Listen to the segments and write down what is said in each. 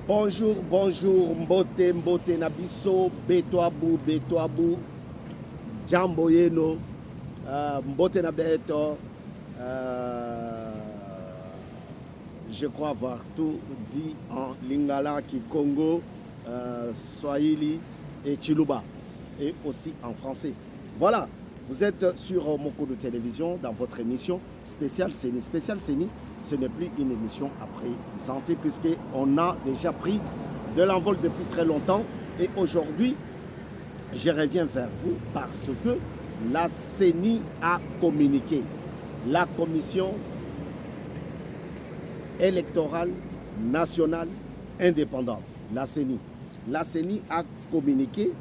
Bonjour, bonjour, mbote, mbote nabiso, beto abu, jambo yeno, mbote na beto, je crois avoir tout dit en lingala, kikongo, swahili et chiluba, et aussi en français. Voilà, vous êtes sur Moko de télévision dans votre émission spéciale CENI. Spéciale CENI, ce n'est plus une émission à présenter puisqu'on a déjà pris de l'envol depuis très longtemps. Et aujourd'hui, je reviens vers vous parce que la CENI a communiqué. La Commission électorale nationale indépendante, la CENI. La CENI a communiqué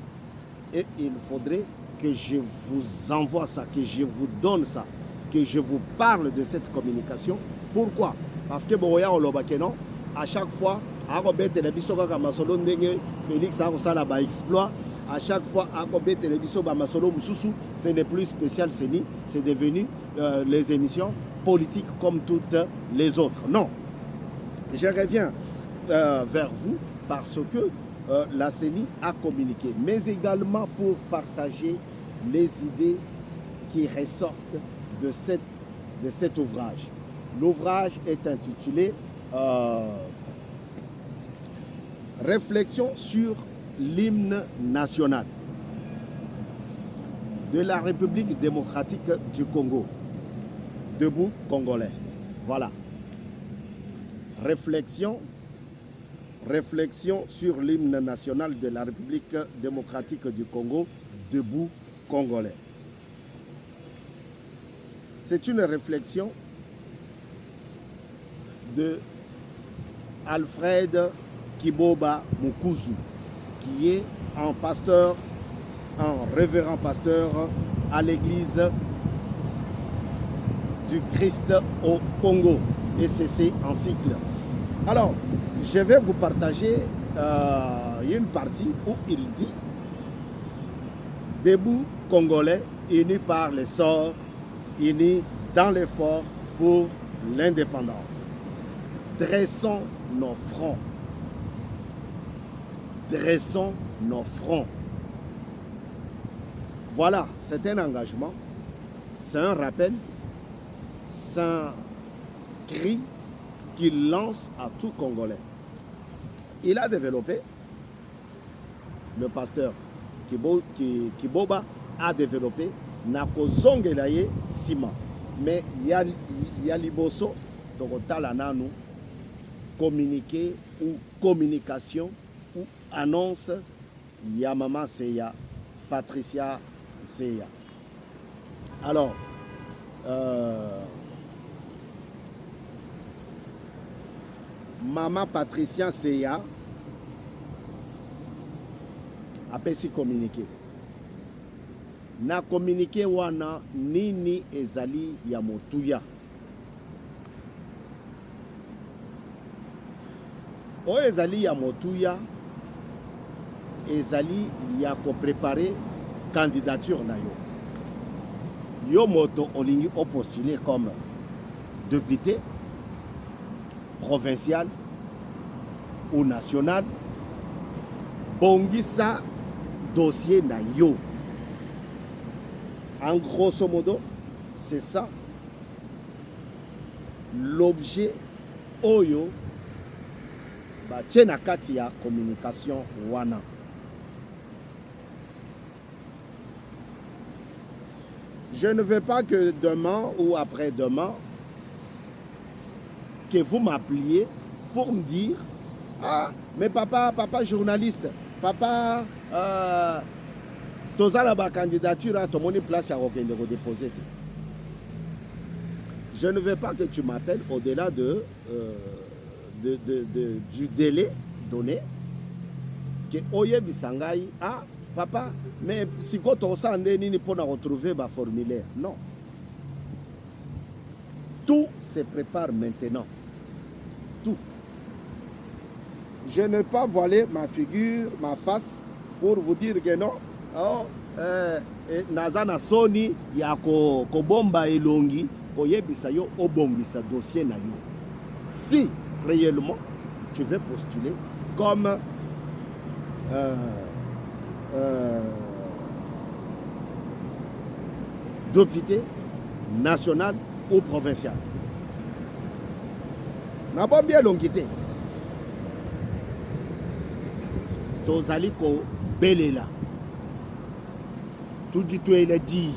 et il faudrait que je vous envoie ça, que je vous donne ça, que je vous parle de cette communication. Pourquoi? Parce que à chaque fois, Félix a exploit. À chaque fois, ce n'est plus spécial CENI, c'est devenu les émissions politiques comme toutes les autres. Non, je reviens vers vous parce que la CENI a communiqué, mais également pour partager les idées qui ressortent de cet ouvrage. L'ouvrage est intitulé Réflexion sur l'hymne national de la République démocratique du Congo. Debout Congolais. Voilà. Réflexion sur l'hymne national de la République démocratique du Congo. Debout Congolais. C'est une réflexion de Alfred Kiboba Mukuzu, qui est un révérend pasteur à l'église du Christ au Congo, ECC en cycle. Alors, je vais vous partager une partie où il dit « Debout Congolais, unis par les sorts, unis dans l'effort pour l'indépendance. Dressons nos fronts. Dressons nos fronts. » Voilà, c'est un engagement, c'est un rappel, c'est un cri qu'il lance à tout Congolais. Il a développé, le pasteur Kiboba a développé Nakozongelaye Sima. Mais Yaliboso, Tokotalananu, communiqué ou communication ou annonce Yamama Seya, Patricia Seya. Alors, Maman Patricia Seya a pu s'y communiquer. Na communiqué wana nini ezali ya motuya. O ezali ya motuya, ezali ya ko préparer candidature na yo. Yo moto olingi o postuler comme député provincial ou national. Bongisa dossier na yo. En grosso modo, c'est ça l'objet oyo na kati ya communication wana. Je ne veux pas que demain ou après-demain que vous m'appeliez pour me dire ah mais papa journaliste, papa tozala ba candidature à ton place à déposer. Je ne veux pas que tu m'appelles au-delà du délai donné que Oye Bisangai ah papa mais si quand on s'en est pour retrouver ma formulaire. Non, tout se prépare maintenant. Tout. Je ne vais pas voiler ma figure, ma face pour vous dire que non. Oh, nazana soni ya ko bomba elongi oyebisa yo obongisa dossier na yo. Si réellement tu veux postuler comme député national ou provincial. N'a pas bien longité. Tozali ko belela. Tout dit tout il a dit.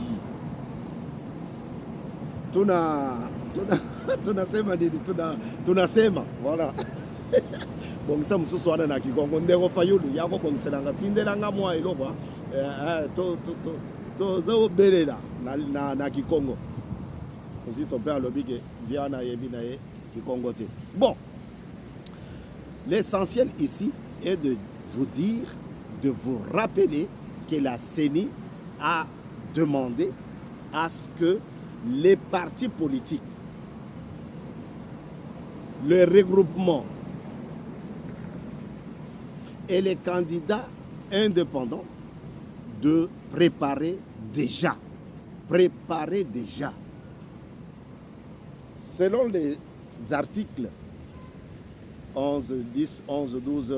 Tunasema nini? Tunasema voilà. Bongisa msusu wana na Kikongo ndeko fayulu yako bongiselanga tindelanga mwa ilokwa to belela na Kikongo. Aussi ton père lobike viana yebina ye Kikongo te. Bon. L'essentiel ici est de vous dire, de vous rappeler que la CENI a demandé à ce que les partis politiques, le regroupement et les candidats indépendants de préparer déjà. Selon les articles 11, 10, 11, 12,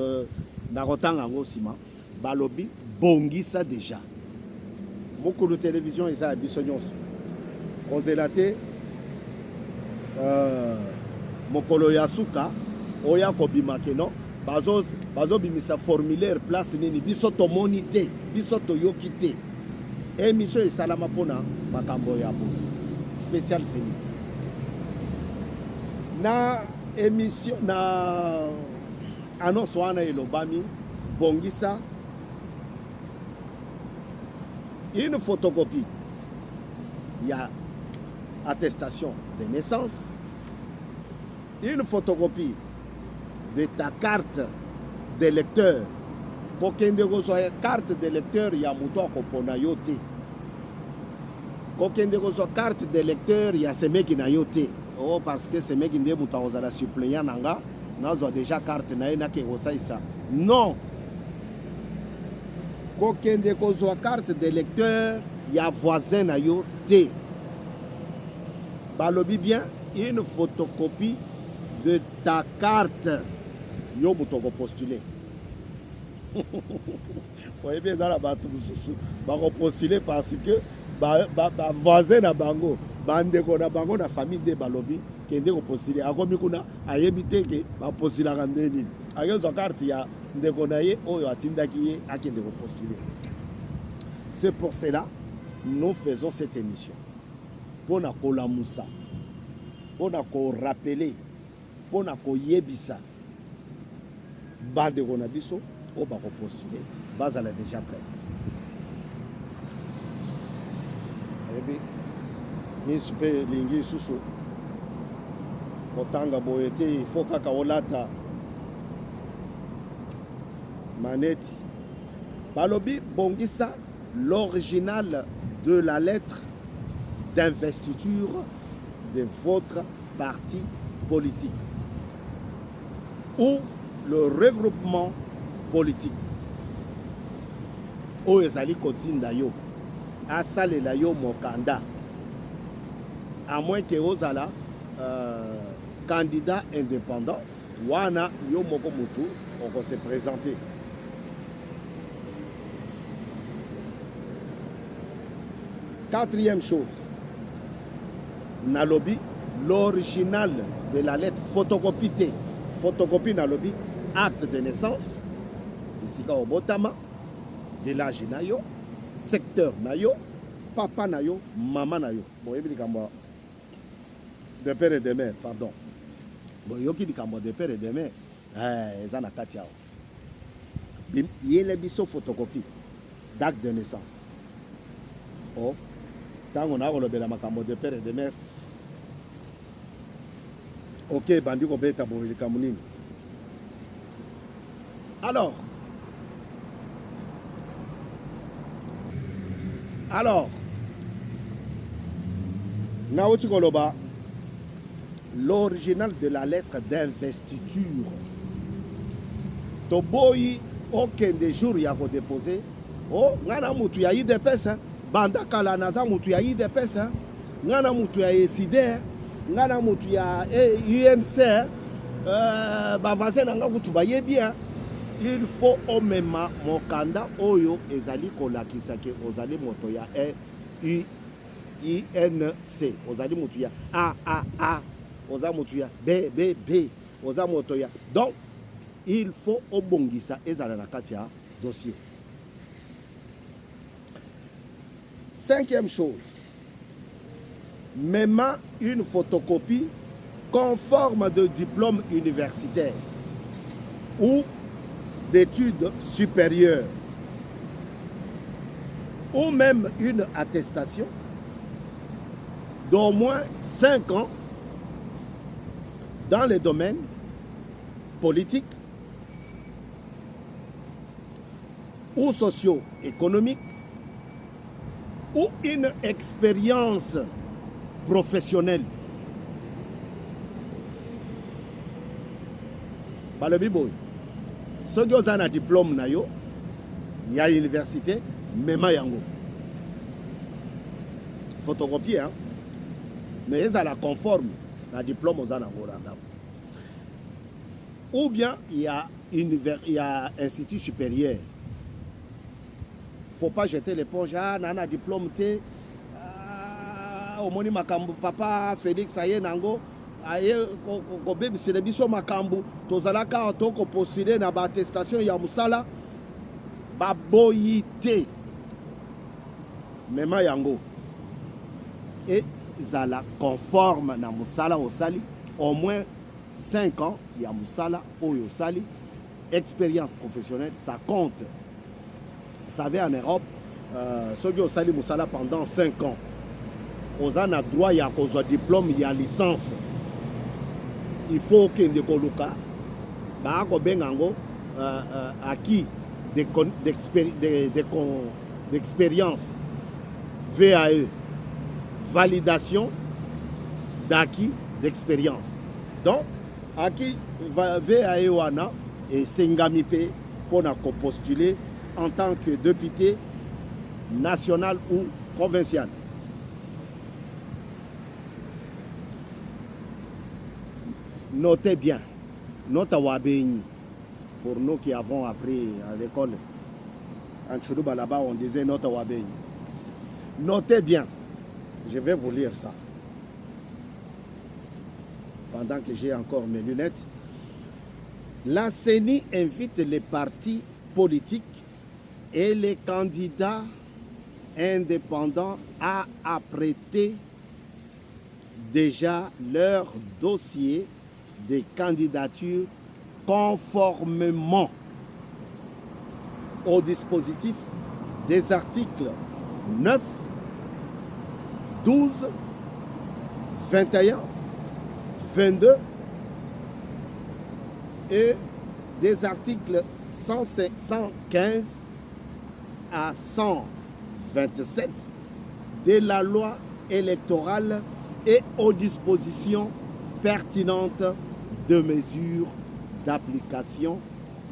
Narotanga Ngosima, Balobi, Bongisa déjà. Beaucoup de télévision, ils ont bisognos. Ozelate, Mokolo Yasuka, Oya Kobimakeno, Bazo bimisa formulaire place nini, bisoto monité, bisoto yokité. Émission et salama pona, Makambo Yabo. Spécial série. Na émission, na annonce wana elobami, Bongisa, une photocopie. Il y a attestation de naissance, une photocopie de ta carte d'électeur. Kokende kozwa carte d'électeur ya muto akopona yo te. Kokende kozwa carte d'électeur ya semeki na yo te. Oh, parce que semeki nde muto akozala suppléant nanga, nazwa déjà carte na ye nake kosaisa. Non. Kokende kozwa carte d'électeur ya voisin na yo te. Balobi bien une photocopie de ta carte. Yo mutoko postuler. Voyez bien ça là ba postuler parce que voisin na bango, bandeko na bango na famille de balobi kende ko postuler. Akomi kuna ayebite ke ba postuler ngandeni. Agezo carte ya ndeko na ye oyo atindaki ye akende ko postuler. C'est pour cela nous faisons cette émission. Pour na kolamusa, pour na ko rappeler, pour na ko yebisa. Bande konabiso, on va postuler, base elle est déjà prête. Et puis, Nispe lingi susu, Kotanga boyete, il faut kaka olata maneti. Balobi Bongisa, l'original de la lettre d'investiture de votre parti politique ou le regroupement politique. O ezali kotinda yo, asalela yo mokanda, à moins que ozala candidat indépendant, wana yo moko mutu on se présenter. Quatrième chose, nalobi l'original de la lettre photocopie nalobi acte de naissance, ici au Botama, village nayo, secteur nayo, papa nayo, maman nayo. Bon, il de père et de mère, pardon. Bon, il y a de père et de mère, ils en ont katia. Il y a les photocopie d'acte de naissance. Oh, tant qu'on a le makambo de père et de mère. Ok, bandi ko beta bo il kamunini. Alors, Naoti Koloba, l'original de la lettre d'investiture. Toboyi, aucun des jours y a déposé. Oh, ngana mutu ya IDPS, banda kala naza mutu ya IDPS, ngana mutu ya ESID, ngana mutu ya UNC, bavaze nanga kutu baye bien. il faut omema mokanda oyo ezali kolakisa ke ozali moto ya INC, ozali moto ya AAA, oza moto ya BBB, oza moto ya. Donc il faut obongisa ezala na kati ya dossier. Cinquième chose, même une photocopie conforme de diplôme universitaire ou d'études supérieures, ou même une attestation d'au moins 5 ans dans les domaines politiques ou socio-économiques, ou une expérience professionnelle. Balobi boy, ceux qui ont un diplôme na yo, il y a université, même yango. Photocopie, hein? Mais ils ont la conforme, la diplôme aux anangora. Ou bien il y a institut supérieur. Faut pas jeter l'éponge. Ah, nana diplôme té. Au moni makambu papa Félix aye nango. Aye ko bébé c'est le biso makambu. Tozalaka to ko postuler na ba attestation ya musala. Ba boyité. Mema yango. Et zala conforme na musala osali au moins 5 ans ya musala oyo sali. Expérience professionnelle, ça compte. Vous savez, en Europe, ceux qui ont sali musala pendant 5 ans, ils ont droit à un diplôme, il y a licence. Il faut qu'il y ait des colocas, acquis d'expérience, VAE, validation d'acquis d'expérience. Donc, acquis VAE wana et Sengamipe pour postuler en tant que député national ou provincial. Notez bien, notre Wabeni, pour nous qui avons appris à l'école, en Choulouba là-bas, on disait notre Wabeni. Notez bien, je vais vous lire ça. Pendant que j'ai encore mes lunettes. La CENI invite les partis politiques et les candidats indépendants à apprêter déjà leur dossier de candidature conformément au dispositif des articles 9, 12, 21, 22 et des articles 115 à 127 de la loi électorale et aux dispositions pertinentes de mesures d'application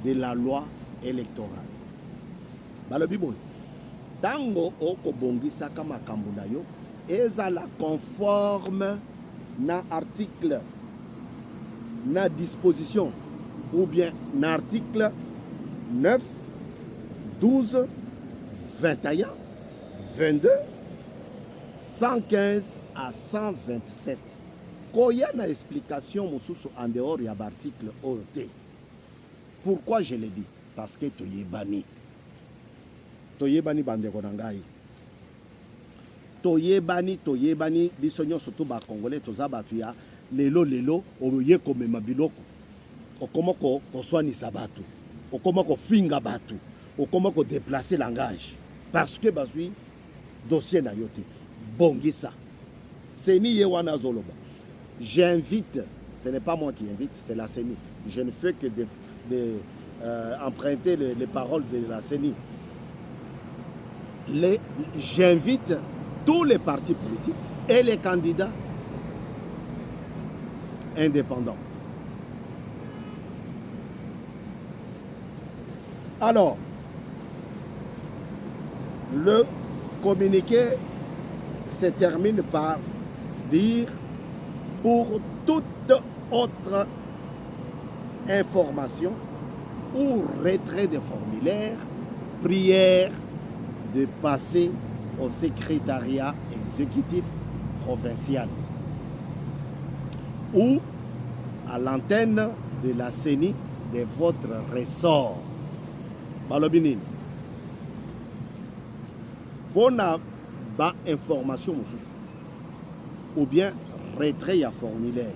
de la loi électorale. Balobi boy, tango oko bongisa kama kambuna yo, ezala conforme na article, na disposition, ou bien na article 9, 12, 21, 22, 115 à 127. Koya na explication mosusu en dehors ya l'article OT. Pourquoi je le dis? Parce que toyebani. Toyebani bandeko na ngai. Toyebani biso nyonso to ba congolais toza batu ya lelo oye komema biloko. Okoma ko koswanisa batu. Okoma ko finga batu. Okoma ko déplacer langage. Parce que bazui dossier na yote. Bongisa. Seni yewana zoloba. J'invite, ce n'est pas moi qui invite, c'est la CENI. Je ne fais que emprunter les paroles de la CENI. J'invite tous les partis politiques et les candidats indépendants. Alors, le communiqué se termine par dire: pour toute autre information, ou retrait des formulaires, prière de passer au secrétariat exécutif provincial ou à l'antenne de la CENI de votre ressort. Balobinin. Bonne information ou bien retrait à formulaire.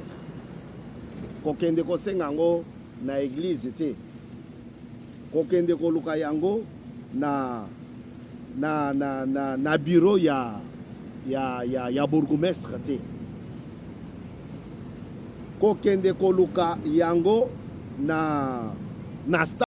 Kokende ko sengango na église te. Kokende ko luka yango na bureau ya bourgmestre te. Kokende ko luka yango na